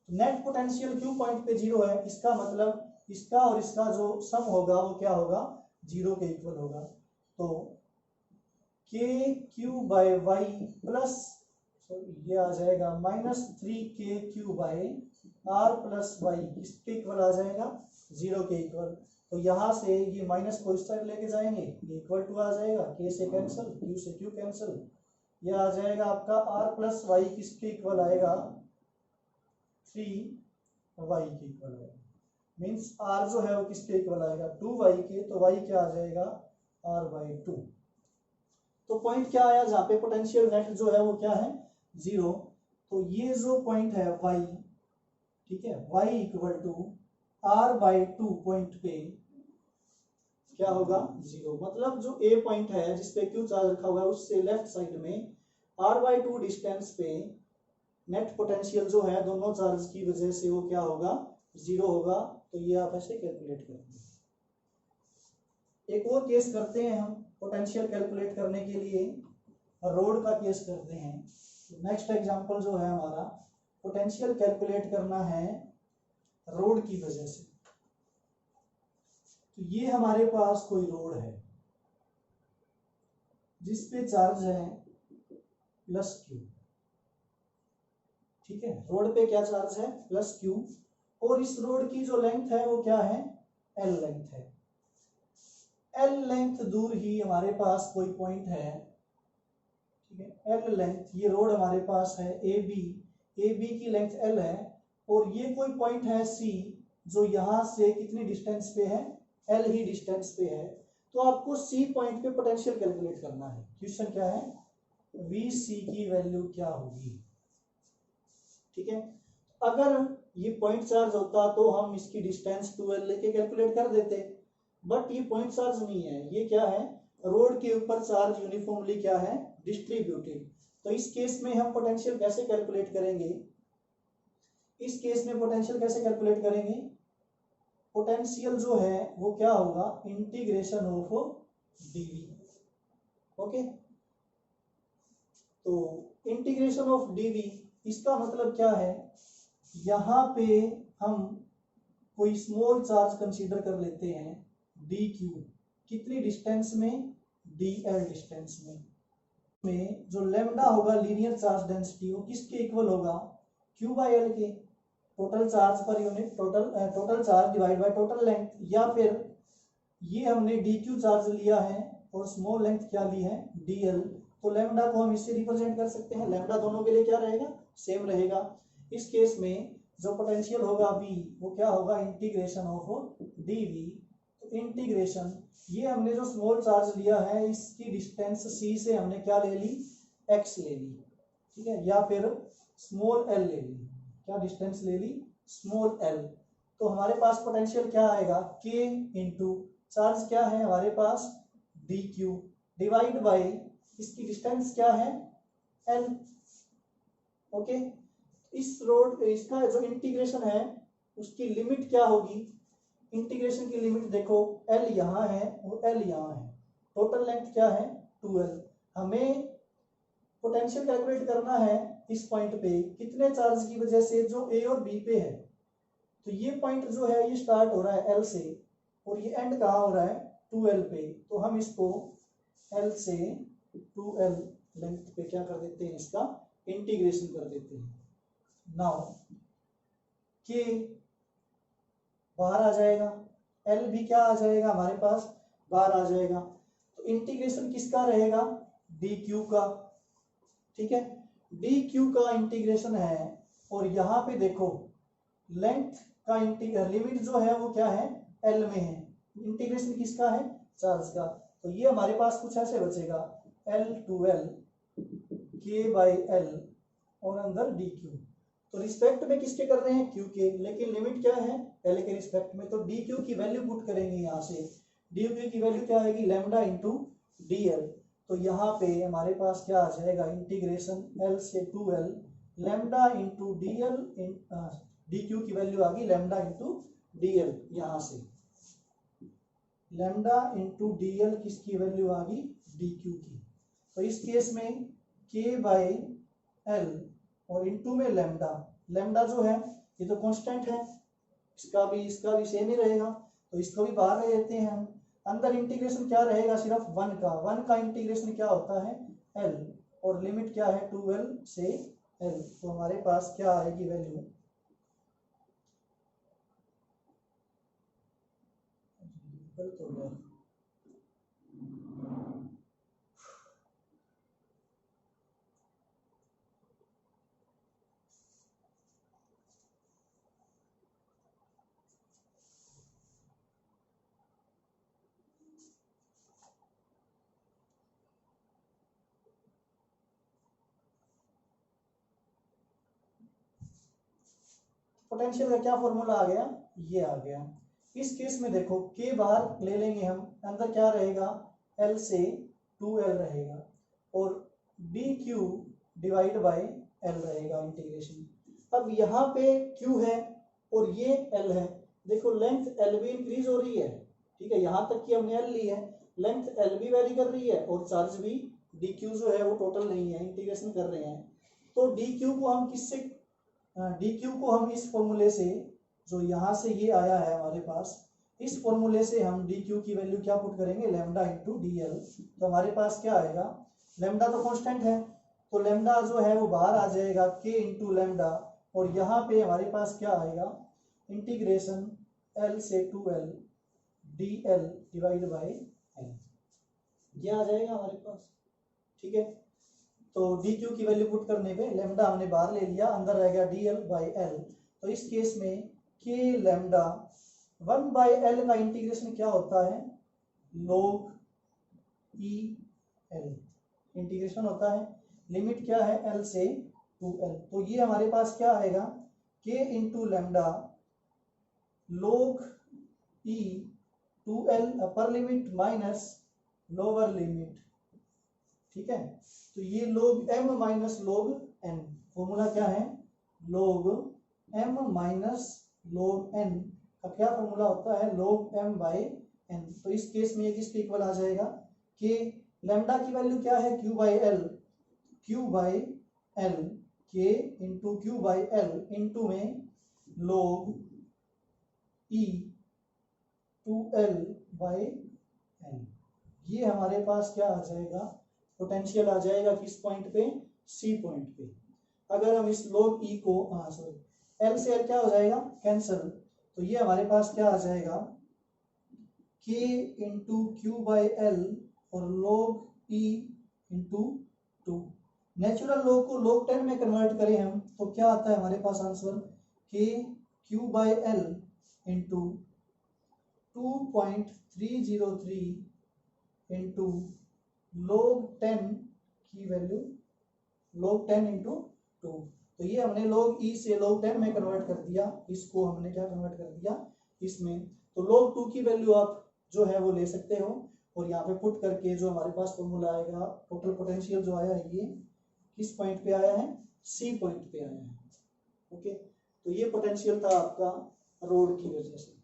Net potential Q point पे 0 है, इसका मतलब इसका और इसका जो सम होगा वो क्या होगा 0 के इक्वल होगा। तो KQ बाय y प्लस ये आ जाएगा -3KQ by r plus y, इसके इक्वल आ जाएगा 0 के इक्वल। तो यहाँ से ये माइनस को इस साइड लेके जाएंगे, ये इक्वल टू आ जाएगा k से कैंसिल, q से q कैंसिल, ये आ जाएगा आपका r प्लस y किसके इक्वल आएगा 3y के इक्वल आएगा, मीन्स r जो है वो किसके इक्वल आएगा 2y के, तो y क्या आ जाएगा r/2। तो पॉइंट क्या आया जहाँ पे पोटेंशियल नेट जो है वो क्या है 0, तो ये जो पॉइंट है y, ठीक है, y equal to r/2 point पे क्या होगा 0, मतलब जो a पॉइंट है जिसपे q चार्ज रखा हुआ है उससे लेफ्ट साइड में r/2 डिस्टेंस पे नेट पोटेंशियल जो है दोनों चार्ज की वजह से वो क्या होगा 0 होगा। तो ये आप ऐसे कैलकुलेट करेंगे। एक और केस करते हैं हम पोटेंशियल कैलकुलेट करने के लिए, रोड का केस करते हैं। नेक्स्ट एग्जांपल जो है हमारा पोटेंशियल कैलकुलेट करना है रोड की वजह से। तो ये हमारे पास कोई रोड है जिसपे चार्ज है +Q, ठीक है, रोड पे क्या चार्ज है +Q, और इस रोड की जो लेंथ है वो क्या है L लेंथ है। L लेंथ दूर ही हमारे पास कोई पॉइंट है, ठीक है, L लेंथ, ये रोड हमारे पास है AB की लेंथ L है, और ये कोई पॉइंट है C जो यहाँ से कितनी डिस्टेंस पे है एल ही डिस्टेंस पे है, तो आपको सी पॉइंट पे पोटेंशियल कैलकुलेट करना है। क्वेश्चन क्या है, वी सी की वैल्यू क्या होगी, ठीक है। अगर ये पॉइंट चार्ज होता तो हम इसकी डिस्टेंस 2L लेके कैलकुलेट कर देते, बट ये पॉइंट चार्ज नहीं है, ये क्या है, रोड के ऊपर चार्ज यूनिफॉर्मली क्या है, डिस्ट्रीब्यूटेड। तो इस केस में हम पोटेंशियल कैसे कैलकुलेट करेंगे, इस केस में पोटेंशियल कैसे कैलकुलेट करेंगे, पोटेंशियल जो है वो क्या होगा, इंटीग्रेशन ऑफ डीवी। ओके, तो इंटीग्रेशन ऑफ डीवी, इसका मतलब क्या है, यहाँ पे हम कोई स्मॉल चार्ज कंसीडर कर लेते हैं डी क्यू, कितनी डिस्टेंस में, डी एल डिस्टेंस में जो लेमडा होगा लीनियर चार्ज डेंसिटी, वो किसके इक्वल होगा, क्यू बाई एल के, total charge per unit, total charge divide by total length, या फिर ये हमने डी क्यू चार्ज लिया है और स्मॉल लेंथ क्या ली है, डी एल, तो लेमडा को हम इससे रिप्रेजेंट कर सकते हैं, लेमडा दोनों के लिए क्या रहेगा, सेम रहेगा। इस केस में जो पोटेंशियल होगा V, वो क्या होगा, इंटीग्रेशन ऑफ dV। तो इंटीग्रेशन, ये हमने जो स्मॉल चार्ज लिया है इसकी डिस्टेंस C से हमने क्या ले ली, x ले ली, ठीक है, या फिर स्मॉल l ले ली, क्या डिस्टेंस ले ली, स्मॉल l। तो हमारे पास पोटेंशियल क्या आएगा, K इंटू चार्ज क्या है हमारे पास, dq, डिवाइड बाई इसकी डिस्टेंस क्या है, l। ओके, इस रोड, इसका जो इंटीग्रेशन है उसकी लिमिट क्या होगी, इंटीग्रेशन की लिमिट देखो, L यहाँ है और L यहाँ है, टोटल लेंथ क्या है, 2L। हमें पोटेंशियल कैलकुलेट करना है इस पॉइंट पे कितने चार्ज की वजह से, जो A और B पे है। तो ये पॉइंट जो है ये स्टार्ट हो रहा है L से और ये एंड कहाँ हो रहा है, 2L पे, तो हम इसको L से 2L लेंथ पे क्या कर देते हैं, इसका इंटीग्रेशन कर देते हैं। नाउ के बाहर आ जाएगा, एल भी क्या आ जाएगा हमारे पास, बाहर आ जाएगा, तो इंटीग्रेशन किसका रहेगा, डी क्यू का, ठीक है, डी क्यू का इंटीग्रेशन है। और यहाँ पे देखो लेंथ का लिमिट जो है वो क्या है, एल में है, इंटीग्रेशन किसका है, चार्ज का, तो ये हमारे पास कुछ ऐसे बचेगा, एल टू एल के बाई एल और अंदर डी क्यू। तो रिस्पेक्ट में किसके कर रहे हैं, क्यू के, लेकिन लिमिट क्या है, एल के रिस्पेक्ट में, तो डी क्यू की वैल्यू पुट करेंगे यहाँ से, डी क्यू की वैल्यू क्या आएगी, लेमडा इंटू डी एल। तो यहाँ पे हमारे पास क्या आ जाएगा, इंटीग्रेशन एल से 2L lambda into D L, D Q की वैल्यू आ गई लेमडा इंटू डी एल, यहाँ से लेमडा इंटू डी एल किसकी वैल्यू आ गई, डी क्यू की। तो इस केस में के बाई एल और इंटू में लेमडा, लेमडा जो है ये तो कांस्टेंट है, इसका भी सेम ही रहेगा, तो इसको भी बाहर ले लेते हैं हम। अंदर इंटीग्रेशन क्या रहेगा, सिर्फ 1 का इंटीग्रेशन क्या होता है, L, और लिमिट क्या है 2L से L, तो हमारे पास क्या आएगी वैल्यू, तो गया पोटेंशियल का क्या फॉर्मूला आ गया, ये आ गया। इस केस में देखो के बाहर ले लेंगे हम, अंदर क्या रहेगा, L से 2L रहेगा और D Q divide bye L रहेगा इंटीग्रेशन। अब यहाँ पे Q है और ये L है, देखो लेंथ L भी इंक्रीज हो रही है, ठीक है, यहाँ तक कि हमने L ली है, लेंथ L भी वेरी कर रही है और चार्ज भी डी क्यू जो है वो टोटल नहीं है, इंटीग्रेशन कर रहे हैं। तो डी क्यू को हम किससे, डी क्यू को हम इस फॉर्मूले से, जो यहाँ से ये आया है हमारे पास, इस फॉर्मूले से हम डी क्यू की वैल्यू क्या पुट करेंगे, लेमडा इंटू डी एल। तो हमारे पास क्या आएगा, लेमडा तो कांस्टेंट है, तो लेमडा जो है वो बाहर आ जाएगा, के इंटू लेमडा, और यहाँ पे हमारे पास क्या आएगा, इंटीग्रेशन एल से 2L D L divide by L, ये आ जाएगा हमारे पास, ठीक है। तो डी क्यू की वैल्यू पुट करने पे लेमडा हमने बाहर ले लिया, अंदर रह गया डी एल बाई एल। तो इस केस में के लेमडा 1/L का इंटीग्रेशन क्या होता है, log E L इंटीग्रेशन होता है, लिमिट क्या है L से 2L। तो ये हमारे पास क्या आएगा, K into lambda log E 2L upper limit minus lower limit, ठीक है। तो ये log M minus log N, formula क्या है, log M minus log N का क्या फॉर्मूला होता है, log M बाई N। तो इस केस में ये किसके इक्वल आ जाएगा, कि लैम्डा की वैल्यू क्या है, Q by L K into Q by L into में log E 2L by N। ये हमारे पास क्या आ जाएगा, पोटेंशियल आ जाएगा किस पॉइंट पे, C पॉइंट पे। अगर हम इस log E को L से L क्या हो जाएगा, कैंसल, तो ये हमारे पास क्या आ जाएगा, K into Q by L और log E into 2। Natural log को log 10 में कन्वर्ट करें हम तो क्या आता है हमारे पास answer, K Q by L into 2.303 into log 10 की वैल्यू log 10 इंटू 2। तो ये हमने log E से log 10 में कन्वर्ट कर दिया, इसको हमने क्या कन्वर्ट कर दिया इसमें। तो log 2 की वैल्यू आप जो है वो ले सकते हो, और यहाँ पे पुट करके जो हमारे पास फॉर्मूला आएगा, टोटल पोटेंशियल जो आया है ये किस पॉइंट पे आया है, C पॉइंट पे आया है। ओके, तो ये पोटेंशियल था आपका रोड की वजह से।